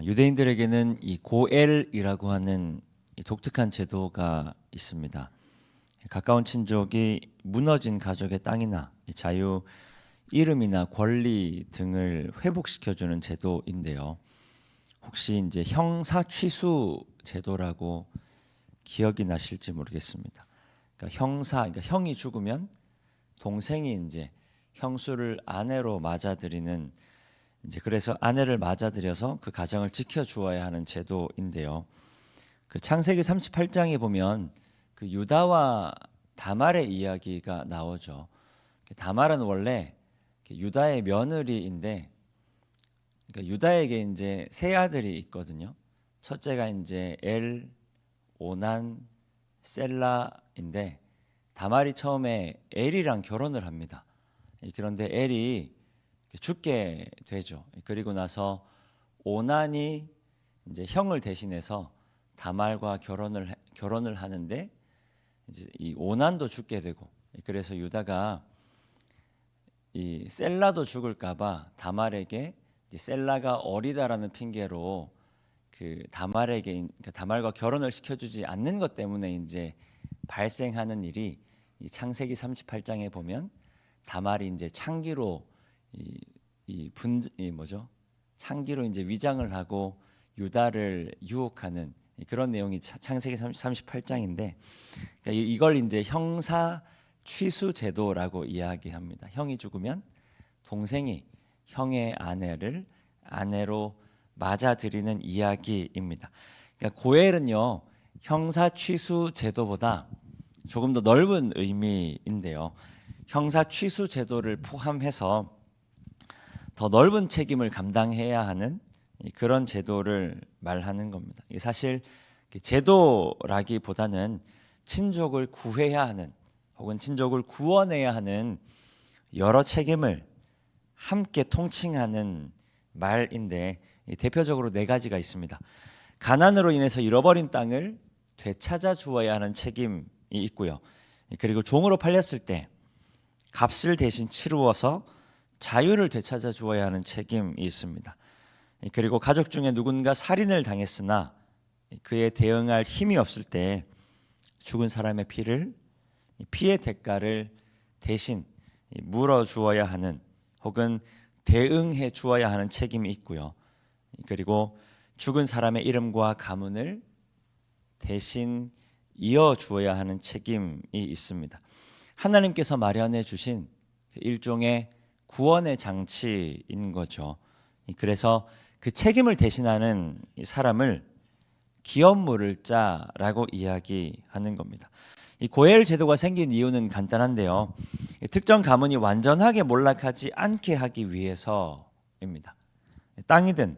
유대인들에게는 이 고엘이라고 하는 이 독특한 제도가 있습니다. 가까운 친족이 무너진 가족의 땅이나 자유, 이름이나 권리 등을 회복시켜주는 제도인데요. 혹시 이제 형사 취수 제도라고 기억이 나실지 모르겠습니다. 그러니까 형이 죽으면 동생이 이제 형수를 아내로 맞아들이는, 이제 그래서 아내를 맞아들여서 그 가정을 지켜주어야 하는 제도인데요. 그 창세기 38장에 보면 그 유다와 다말의 이야기가 나오죠. 다말은 원래 유다의 며느리인데, 그러니까 유다에게 이제 세 아들이 있거든요. 첫째가 이제 엘, 오난, 셀라인데, 다말이 처음에 엘이랑 결혼을 합니다. 그런데 엘이 죽게 되죠. 그리고 나서 오난이 이제 형을 대신해서 다말과 결혼을 하는데, 이제 이 오난도 죽게 되고, 그래서 유다가 이 셀라도 죽을까봐 다말에게 이제 셀라가 어리다라는 핑계로 그 다말에게, 그러니까 다말과 결혼을 시켜주지 않는 것 때문에 이제 발생하는 일이, 이 창세기 38장에 보면 다말이 이제 창기로 창기로 이제 위장을 하고 유다를 유혹하는 그런 내용이 창세기 38장인데, 그러니까 이걸 이제 형사 취수 제도라고 이야기합니다. 형이 죽으면 동생이 형의 아내를 아내로 맞아들이는 이야기입니다. 그러니까 고엘은요, 형사 취수 제도보다 조금 더 넓은 의미인데요. 형사 취수 제도를 포함해서 더 넓은 책임을 감당해야 하는 그런 제도를 말하는 겁니다. 사실 제도라기보다는 친족을 구해야 하는, 혹은 친족을 구원해야 하는 여러 책임을 함께 통칭하는 말인데, 대표적으로 네 가지가 있습니다. 가난으로 인해서 잃어버린 땅을 되찾아 주어야 하는 책임이 있고요. 그리고 종으로 팔렸을 때 값을 대신 치루어서 자유를 되찾아 주어야 하는 책임이 있습니다. 그리고 가족 중에 누군가 살인을 당했으나 그에 대응할 힘이 없을 때 죽은 사람의 피의 대가를 대신 물어 주어야 하는, 혹은 대응해 주어야 하는 책임이 있고요. 그리고 죽은 사람의 이름과 가문을 대신 이어 주어야 하는 책임이 있습니다. 하나님께서 마련해 주신 일종의 구원의 장치인 거죠. 그래서 그 책임을 대신하는 사람을 기업 물을 자라고 이야기하는 겁니다. 이 고엘 제도가 생긴 이유는 간단한데요. 특정 가문이 완전하게 몰락하지 않게 하기 위해서입니다. 땅이든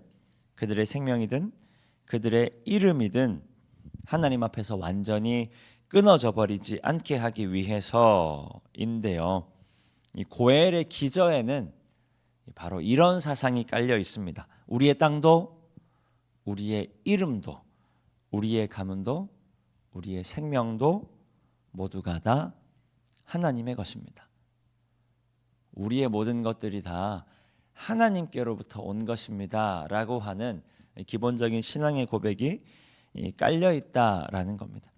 그들의 생명이든 그들의 이름이든 하나님 앞에서 완전히 끊어져 버리지 않게 하기 위해서인데요. 이 고엘의 기저에는 바로 이런 사상이 깔려 있습니다. 우리의 땅도, 우리의 이름도, 우리의 가문도, 우리의 생명도 모두가 다 하나님의 것입니다. 우리의 모든 것들이 다 하나님께로부터 온 것입니다 라고 하는 기본적인 신앙의 고백이 깔려 있다라는 겁니다.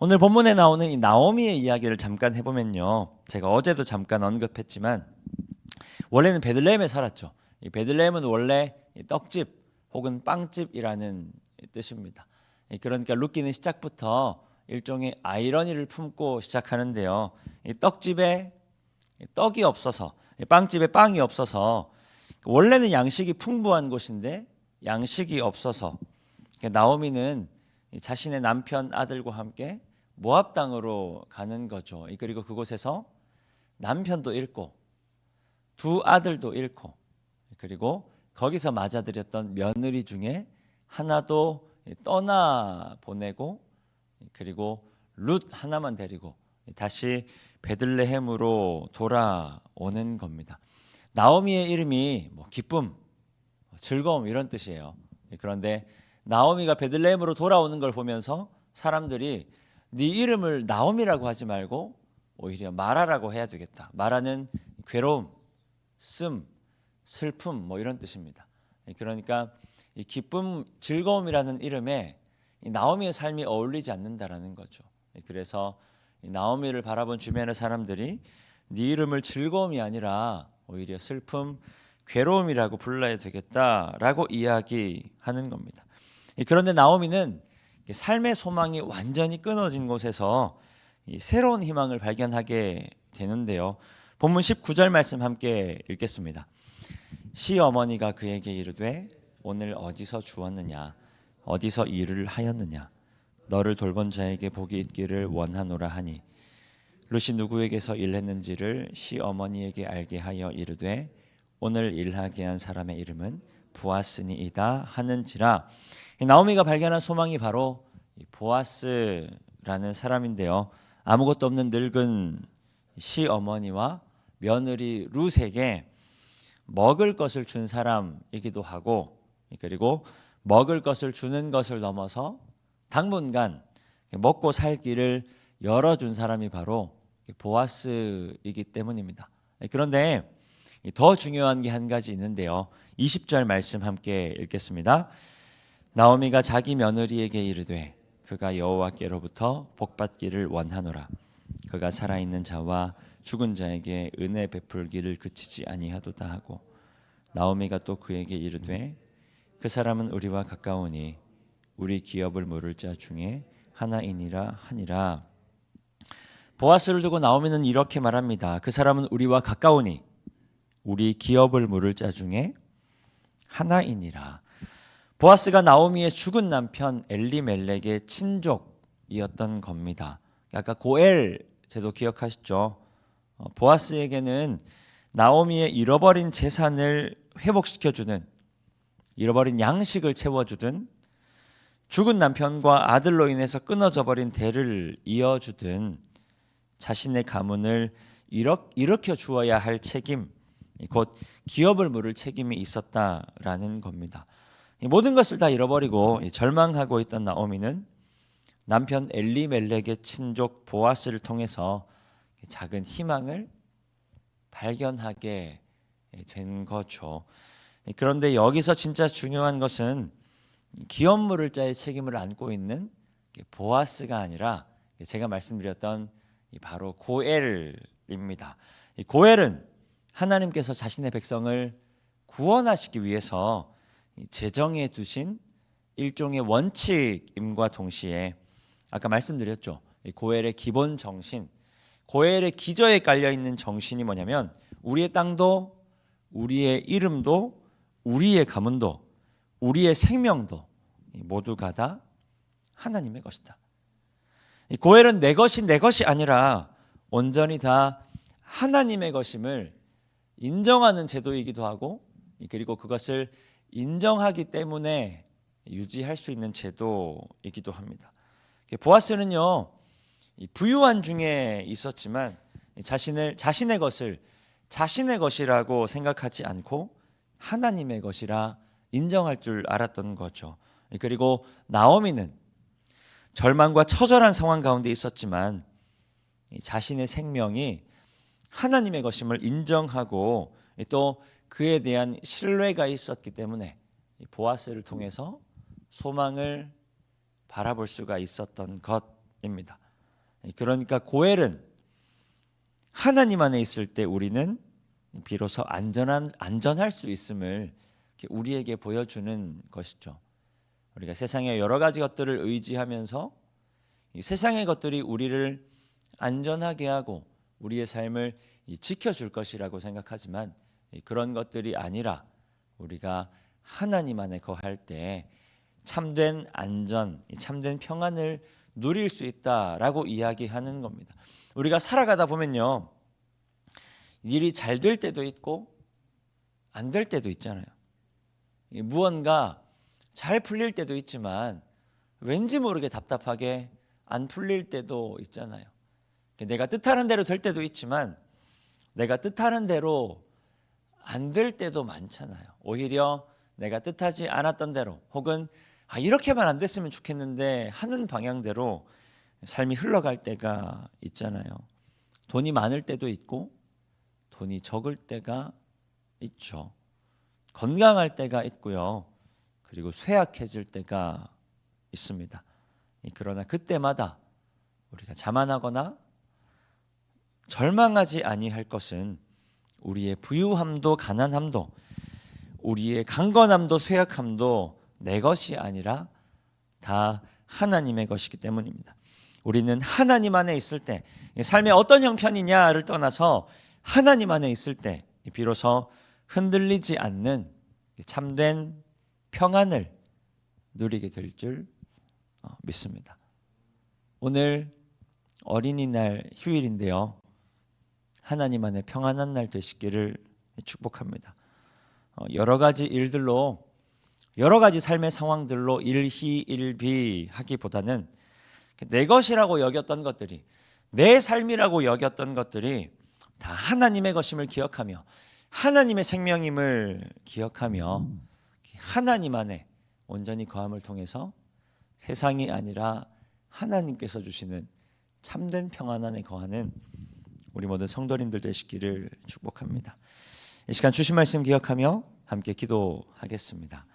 오늘 본문에 나오는 이 나오미의 이야기를 잠깐 해보면요, 제가 어제도 잠깐 언급했지만 원래는 베들레헴에 살았죠. 이 베들레헴은 원래 떡집 혹은 빵집이라는 뜻입니다. 그러니까 룻기는 시작부터 일종의 아이러니를 품고 시작하는데요. 이 떡집에 떡이 없어서, 빵집에 빵이 없어서, 원래는 양식이 풍부한 곳인데 양식이 없어서 나오미는 자신의 남편 아들과 함께 모압 땅으로 가는 거죠. 그리고 그곳에서 남편도 잃고 두 아들도 잃고, 그리고 거기서 맞아들였던 며느리 중에 하나도 떠나 보내고, 그리고 룻 하나만 데리고 다시 베들레헴으로 돌아오는 겁니다. 나오미의 이름이 기쁨, 즐거움 이런 뜻이에요. 그런데 나오미가 베들레헴으로 돌아오는 걸 보면서 사람들이 네 이름을 나오미라고 하지 말고 오히려 마라라고 해야 되겠다. 마라는 괴로움, 슬픔 이런 뜻입니다. 그러니까 이 기쁨, 즐거움이라는 이름에 이 나오미의 삶이 어울리지 않는다라는 거죠. 그래서 이 나오미를 바라본 주변의 사람들이 네 이름을 즐거움이 아니라 오히려 슬픔, 괴로움이라고 불러야 되겠다라고 이야기하는 겁니다. 그런데 나오미는 삶의 소망이 완전히 끊어진 곳에서 새로운 희망을 발견하게 되는데요. 본문 19절 말씀 함께 읽겠습니다. 시어머니가 그에게 이르되 오늘 어디서 주었느냐 어디서 일을 하였느냐 너를 돌본 자에게 복이 있기를 원하노라 하니 룻이 누구에게서 일했는지를 시어머니에게 알게 하여 이르되 오늘 일하게 한 사람의 이름은 보아스니이다 하는지라. 나오미가 발견한 소망이 바로 보아스라는 사람인데요. 아무것도 없는 늙은 시어머니와 며느리 룻에게 먹을 것을 준 사람이기도 하고, 그리고 먹을 것을 주는 것을 넘어서 당분간 먹고 살 길을 열어준 사람이 바로 보아스이기 때문입니다. 그런데 더 중요한 게 한 가지 있는데요. 20절 말씀 함께 읽겠습니다. 나오미가 자기 며느리에게 이르되 그가 여호와께로부터 복받기를 원하노라. 그가 살아있는 자와 죽은 자에게 은혜 베풀기를 그치지 아니하도다 하고 나오미가 또 그에게 이르되 그 사람은 우리와 가까우니 우리 기업을 물을 자 중에 하나이니라 하니라. 보아스를 두고 나오미는 이렇게 말합니다. 그 사람은 우리와 가까우니 우리 기업을 물을 자 중에 하나이니라. 보아스가 나오미의 죽은 남편 엘리멜렉의 친족이었던 겁니다. 아까 고엘 제도 기억하시죠? 보아스에게는 나오미의 잃어버린 재산을 회복시켜주는, 잃어버린 양식을 채워주든, 죽은 남편과 아들로 인해서 끊어져 버린 대를 이어주든 자신의 가문을 일으켜 주어야 할 책임, 곧 기업을 물을 책임이 있었다라는 겁니다. 모든 것을 다 잃어버리고 절망하고 있던 나오미는 남편 엘리멜렉의 친족 보아스를 통해서 작은 희망을 발견하게 된 거죠. 그런데 여기서 진짜 중요한 것은 기업 물을 자의 책임을 안고 있는 보아스가 아니라 제가 말씀드렸던 바로 고엘입니다. 고엘은 하나님께서 자신의 백성을 구원하시기 위해서 제정해 두신 일종의 원칙임과 동시에 아까 말씀드렸죠. 고엘의 기본 정신, 고엘의 기저에 깔려 있는 정신이 뭐냐면 우리의 땅도, 우리의 이름도, 우리의 가문도, 우리의 생명도 모두가 다 하나님의 것이다. 고엘은 내 것이 아니라 온전히 다 하나님의 것임을 인정하는 제도이기도 하고, 그리고 그것을 인정하기 때문에 유지할 수 있는 제도이기도 합니다. 보아스는요, 부유한 중에 있었지만 자신의 것을 자신의 것이라고 생각하지 않고 하나님의 것이라 인정할 줄 알았던 거죠. 그리고 나오미는 절망과 처절한 상황 가운데 있었지만 자신의 생명이 하나님의 것임을 인정하고 또 그에 대한 신뢰가 있었기 때문에 보아스를 통해서 소망을 바라볼 수가 있었던 것입니다. 그러니까 고엘은 하나님 안에 있을 때 우리는 비로소 안전할 수 있음을 우리에게 보여주는 것이죠. 우리가 세상의 여러 가지 것들을 의지하면서 이 세상의 것들이 우리를 안전하게 하고 우리의 삶을 지켜줄 것이라고 생각하지만 그런 것들이 아니라 우리가 하나님 안에 거할 때 참된 안전, 참된 평안을 누릴 수 있다라고 이야기하는 겁니다. 우리가 살아가다 보면요, 일이 잘 될 때도 있고 안 될 때도 있잖아요. 무언가 잘 풀릴 때도 있지만 왠지 모르게 답답하게 안 풀릴 때도 있잖아요. 내가 뜻하는 대로 될 때도 있지만 내가 뜻하는 대로 안 될 때도 많잖아요. 오히려 내가 뜻하지 않았던 대로 혹은 이렇게만 안 됐으면 좋겠는데 하는 방향대로 삶이 흘러갈 때가 있잖아요. 돈이 많을 때도 있고 돈이 적을 때가 있죠. 건강할 때가 있고요. 그리고 쇠약해질 때가 있습니다. 그러나 그때마다 우리가 자만하거나 절망하지 아니할 것은 우리의 부유함도 가난함도 우리의 강건함도 쇠약함도 내 것이 아니라 다 하나님의 것이기 때문입니다. 우리는 하나님 안에 있을 때 삶의 어떤 형편이냐를 떠나서 하나님 안에 있을 때 비로소 흔들리지 않는 참된 평안을 누리게 될 줄 믿습니다. 오늘 어린이날 휴일인데요. 하나님 안에 평안한 날 되시기를 축복합니다. 여러 가지 일들로 여러 가지 삶의 상황들로 일희일비하기보다는 내 것이라고 여겼던 것들이 내 삶이라고 여겼던 것들이 다 하나님의 것임을 기억하며 하나님의 생명임을 기억하며 하나님 안에 온전히 거함을 통해서 세상이 아니라 하나님께서 주시는 참된 평안 안에 거하는 우리 모든 성도님들 되시기를 축복합니다. 이 시간 주신 말씀 기억하며 함께 기도하겠습니다.